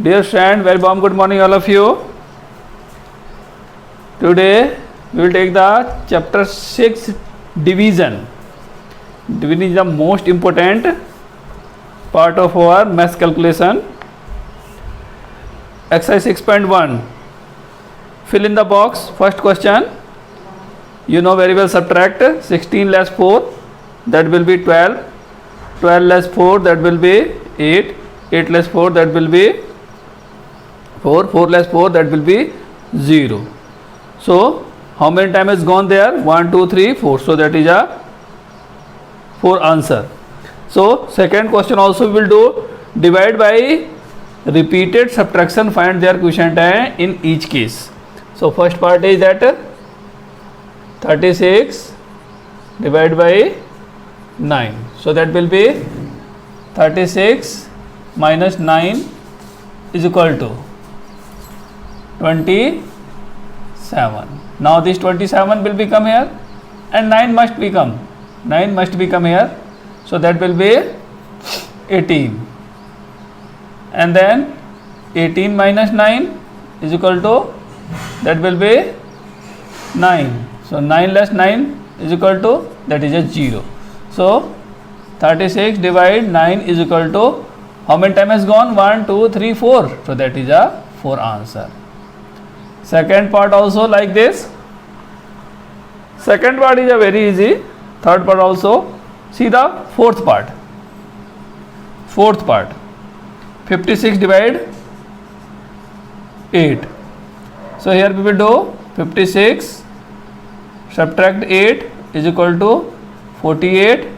Dear friend, very warm good morning all of you. Today we will take the chapter 6 division. Division is the most important part of our math calculation. Exercise 6.1. Fill in the box. First question. You know very well, subtract 16 less 4, that will be 12. 12 less 4, that will be 8. 8 less 4, that will be 4. 4 less 4, that will be 0. So how many times has gone there? 1, 2, 3, 4. So that is a 4 answer. So second question also we will do. Divide by repeated subtraction, find their quotient in each case. So first part is that 36 divided by 9. So that will be 36 minus 9 is equal to 27. Now this 27 will become here and 9 must become. 9 must become here. So that will be 18. And then 18 minus 9 is equal to, that will be 9. So 9 less 9 is equal to, that is a 0. So 36 divide 9 is equal to, how many times has gone? 1, 2, 3, 4. So that is a 4 answer. Second part also like this. Second part is a very easy. Third part also. See the fourth part. Fourth part. 56 divide 8. So here we will do 56 subtract 8 is equal to 48.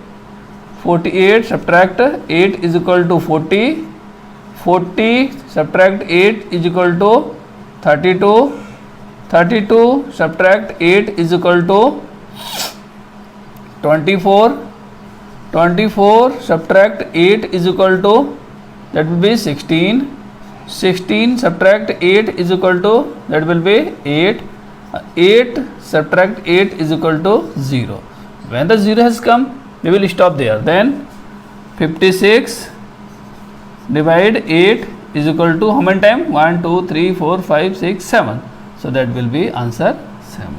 48 subtract 8 is equal to 40. 40 subtract 8 is equal to 32. 32 subtract 8 is equal to 24. 24 subtract 8 is equal to, that will be 16. 16 subtract 8 is equal to, that will be 8. 8 subtract 8 is equal to 0. When the 0 has come, we will stop there. Then 56 divide 8 is equal to how many times? 1, 2, 3, 4, 5, 6, 7. So that will be answer 7.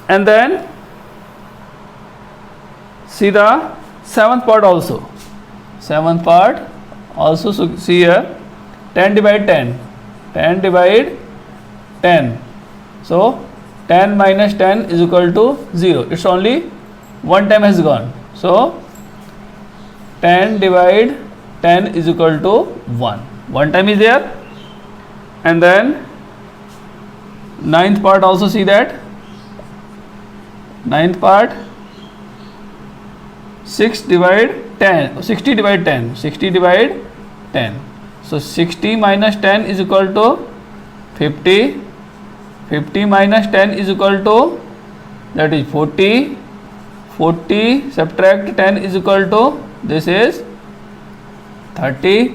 And then see the seventh part also. Seventh part also, so see here 10 divide 10. 10 divide 10. So 10 minus 10 is equal to 0. It's only one time has gone. So 10 divide 10 is equal to 1. One time is there. And then ninth part also, see that. Ninth part 6 divide 10. 60 divide 10. 60 divide 10. So 60 minus 10 is equal to 50. 50 minus 10 is equal to, that is 40. 40 subtract 10 is equal to, this is 30.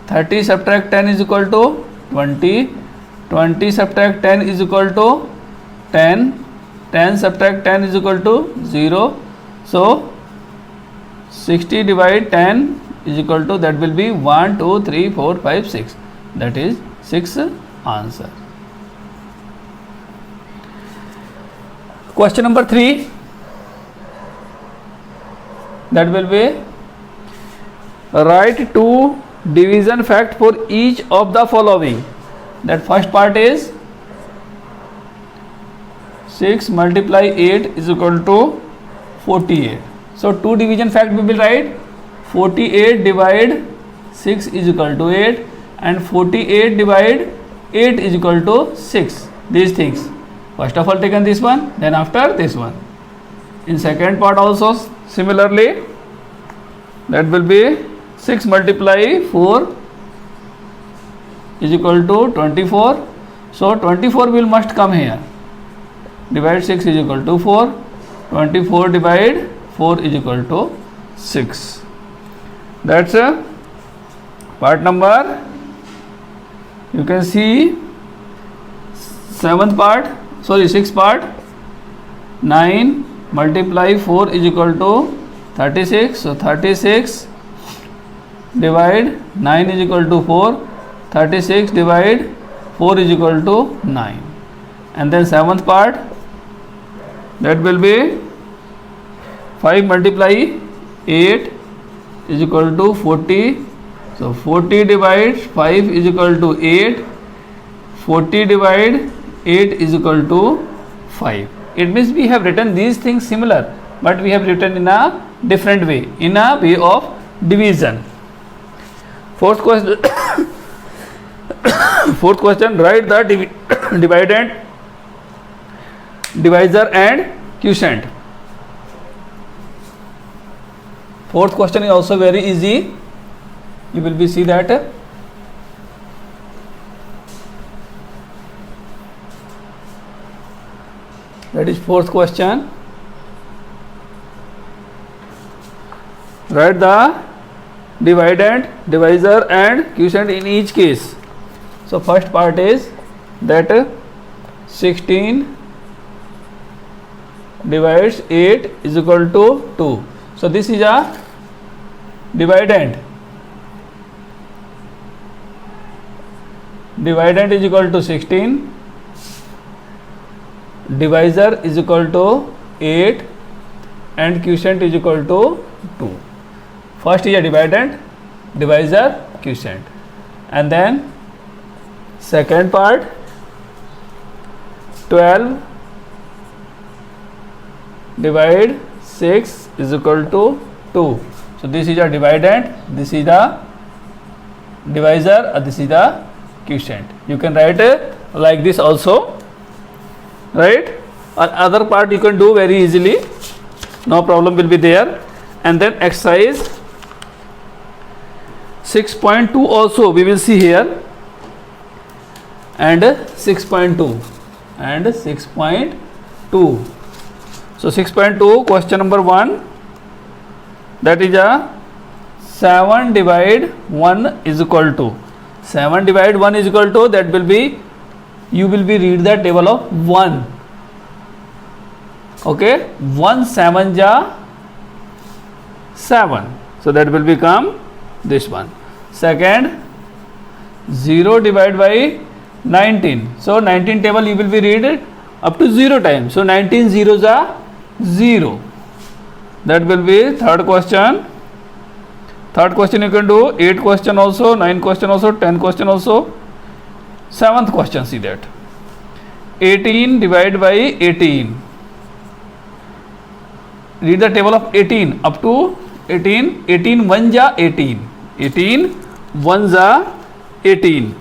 30 subtract 10 is equal to 20. 20 subtract 10 is equal to 10. 10 subtract 10 is equal to 0. So 60 divide 10 is equal to, that will be 1, 2, 3, 4, 5, 6. That is 6 answer. Question number 3. That will be, write 2 division fact for each of the following. That first part is 6 multiply 8 is equal to 48. So 2 division fact we will write. 48 divide 6 is equal to 8 and 48 divide 8 is equal to 6. These things. First of all taken this one, then after this one. In second part also similarly, that will be 6 multiply 4 is equal to 24. So 24 will must come here. Divide 6 is equal to 4. 24 divide 4 is equal to 6. That's part number. You can see sixth part. 9 multiply 4 is equal to 36. So 36 divide 9 is equal to 4, 36 divide 4 is equal to 9, and then seventh part, that will be 5 multiply 8 is equal to 40. So 40 divides 5 is equal to 8, 40 divide 8 is equal to 5. It means we have written these things similar, but we have written in a different way, in a way of division. Fourth question fourth question, write the dividend, divisor and quotient. Fourth question is also very easy. You will be see that is fourth question. Write the dividend, divisor and quotient in each case. So first part is that 16 divides 8 is equal to 2. So this is a dividend. Dividend is equal to 16, divisor is equal to 8 and quotient is equal to 2. First is a dividend, divisor, quotient, and then second part 12 divide 6 is equal to 2. So this is a dividend, this is the divisor, this is the quotient. You can write like this also, right? Other part you can do very easily, no problem will be there. And then exercise 6.2 also we will see here, and 6.2 and 6.2. So 6.2 question number 1, that is a 7 divide 1 is equal to, 7 divide 1 is equal to, that will be, you will be read the table of 1. Okay, 1 7 ja 7, so that will become this one. Second, 0 divided by 19, so 19 table you will be read up to 0 times, so 19 zeros are 0, that will be third question. Third question you can do 8 question also, 9 question also, 10 question also. Seventh question, see that 18 divided by 18, read the table of 18 up to 18, 18 1 ja 18, 18 1 ja 18.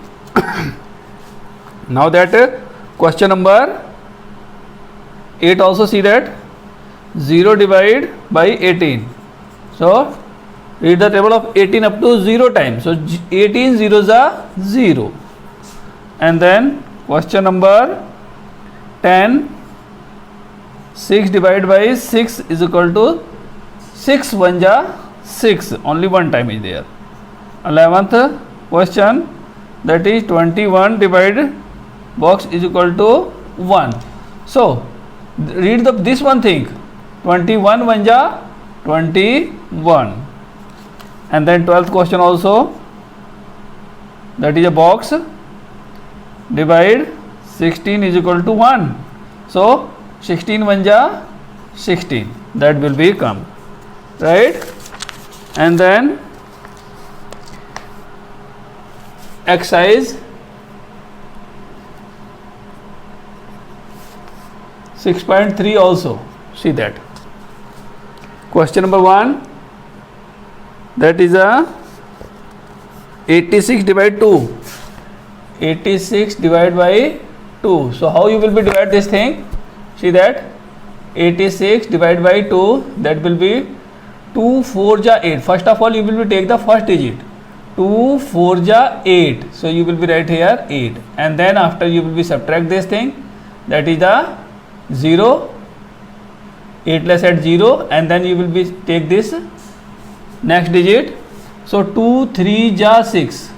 Now that question number 8 also, see that 0 divided by 18, so read the table of 18 up to 0 times, so 18 zeros are 0. And then question number 10, 6 divided by 6 is equal to 6 1 ja 6, only one time is there. 11th question, that is 21 divided box is equal to 1. So read this one thing, 21 1 ja 21. And then 12th question also, that is a box, divide 16 is equal to 1, so 16 1 ja 16, that will become, right? And then exercise 6.3 also, see that question number 1, that is a 86 divided 2, 86 divided by 2. So how you will be divide this thing, see that 86 divided by 2, that will be 2 4 ja 8. First of all you will be take the first digit, 2 4 ja 8, so you will be write here 8, and then after you will be subtract this thing, that is the 0, 8 less at 0, and then you will be take this next digit, so 2 3 ja 6,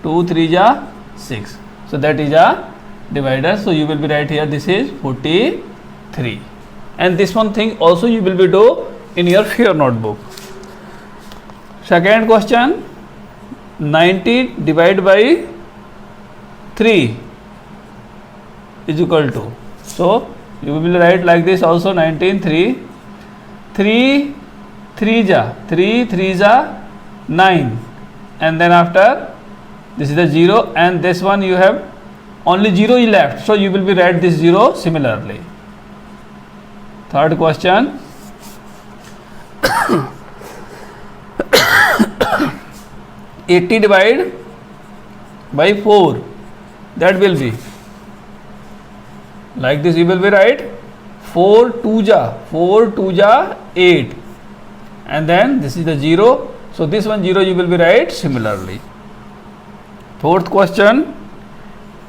2 3 ja 6, so that is a divider, so you will be write here this is 43. And this one thing also you will be do in your fear notebook. Second question, 90 divided by 3 is equal to, so you will write like this also, 19 3 3 3 ja 9, and then after this is the 0, and this one you have only 0 is left, so you will be write this 0 similarly. Third question, 80 divided by 4, that will be like this, you will be write 4 2 ja 8, and then this is the 0, so this one 0 you will be write similarly. Fourth question,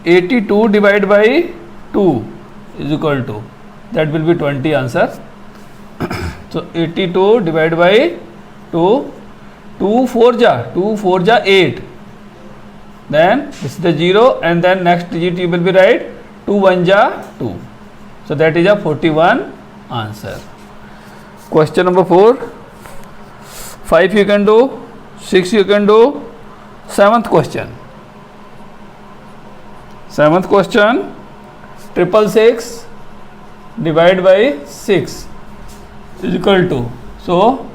82 divided by 2 is equal to, that will be 20 answer. So 82 divided by 2, 2 4 ja 8, then this is the 0, and then next digit you will be write 2 1 ja 2, so that is a 41 answer. Question number 4, 5 you can do, 6 you can do. Seventh question, 666 divided by 6 is equal to, so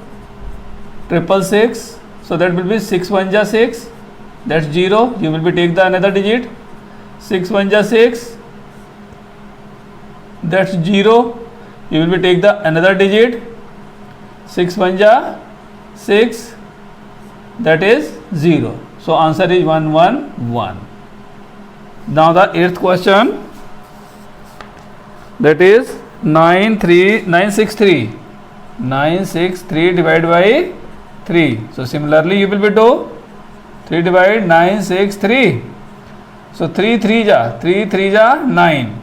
666, so that will be 6 1 ja 6, that's 0, you will be take the another digit, 6 1 ja 6, that's 0, you will be take the another digit, 6 1 ja 6, that is 0, so answer is 1 1 1. Now the eighth question, that is 963 divided by 3, so similarly you will be do 3 divided 963, so 3 3 ja 9,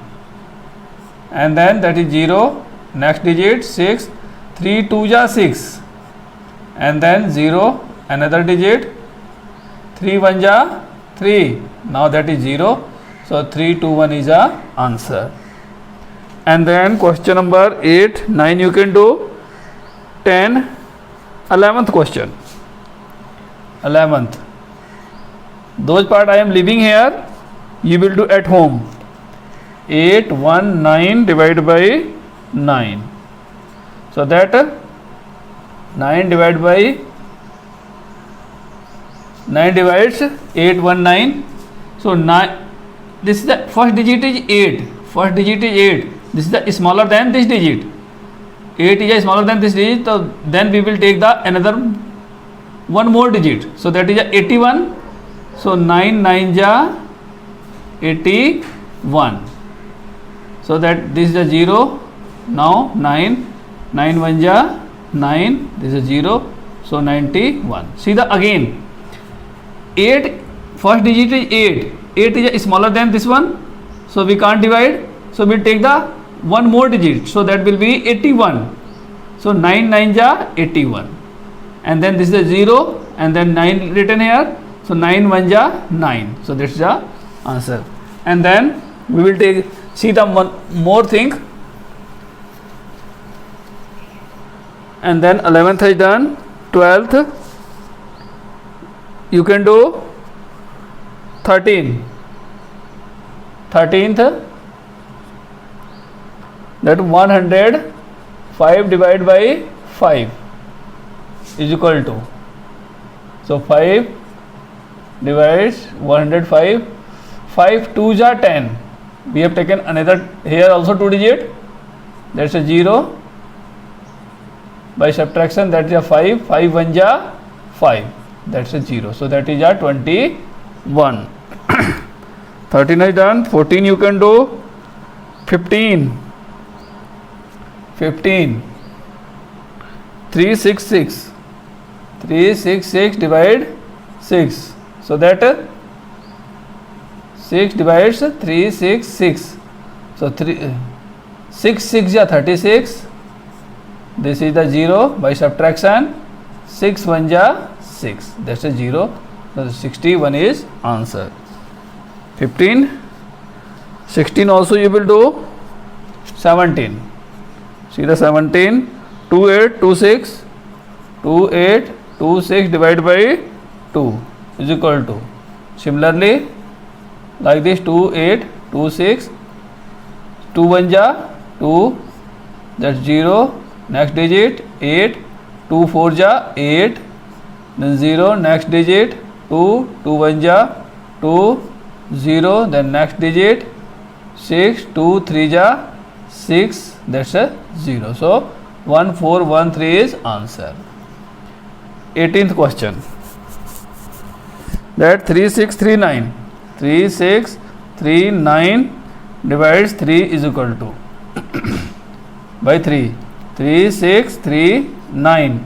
and then that is 0, next digit 6, 3 2 ja 6, and then 0, another digit 3 1 ja 3, now that is 0, so 3 2 1 is a answer. And then question number 8 9 you can do, 10 11th question, 11th, those part I am leaving here, you will do at home. 8 1 9 divided by 9, so that 9 divided by 9 divides 8 1 9, so 9, this is the first digit is 8, this is the smaller than this digit, 8 is smaller than this digit, so then we will take the another one more digit, so that is 81, so 9 9 ja 81, so that this is a 0, now 9 9 1 ja 9, this is 0, so 91. See the again 8, first digit is 8 is smaller than this one, so we can't divide, so we'll take the one more digit, so that will be 81, so 9 9 ja 81, and then this is a 0, and then 9 written here, so 9 1 ja 9, so this is the answer. And then we will take, see the one more thing, and then 11th is done. 12th you can do 13th, that 105 divided by 5 is equal to, so 5 divides 105, 5 2 ja 10, we have taken another here also 2 digit, that's a 0, by subtraction that is a 5, 5 1 ja 5, that's a 0, so that is a 21. 13 is done. 14 you can do. 15 366 divide 6, so that 6 divides 366, so 6 6 ja 36, this is the 0, by subtraction 6 1 ja 6, that's a 0, so 61 is answer. 15 16 also you will do. 17, see the 17, 28 26 divided by 2, is equal to, similarly like this, 2 8 2 6, 2 1 ja 2, that's 0, next digit 8, 2 4 ja 8, then 0, next digit 2, 2 1 ja 2, 0, then next digit 6, 2 3 ja 6, that's a 0. So 1 4 1 3 is answer. 18th question, that 3 6 3 9, 3 6 3 9 divides 3 is equal to by 3, 3 6 3 9,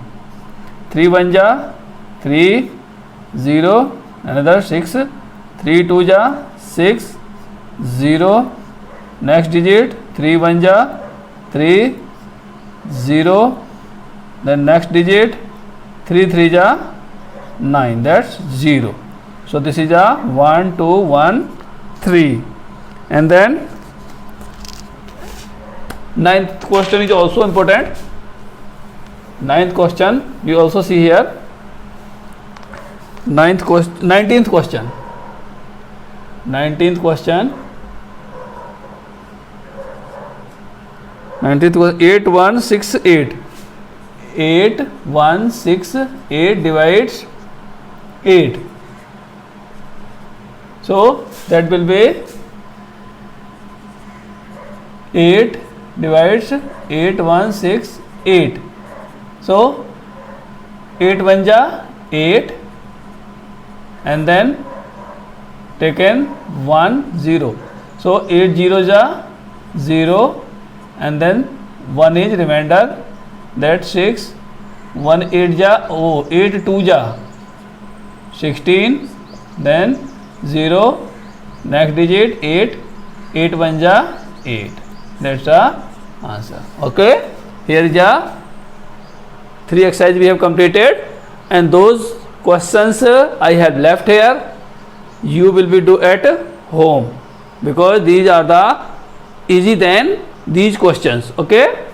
3 1 ja 3, 0, another 6, 3 2 ja 6, 0, next digit 3 1 ja 3, 0, then next digit 3 3 ja 9, that's 0. So this is a 1 2 1 3. And then 9th question is also important. 9th question you also see here. 19th question. 19th question. 19th was 8 1 6 8. 8 1 6 8 divides 8. So that will be 8 divides 8 1 6 8. So 8 1 ja 8, and then taken 1 0. So 8 0 ja 0, and then 1 is remainder, that 6, 1 8 ja 8 2 ja 16, then 0, next digit 8, 8 1 ja 8, that's the answer. Okay, here is the 3 exercise we have completed, and those questions I have left here, you will be do at home, because these are the easy than these questions. Okay.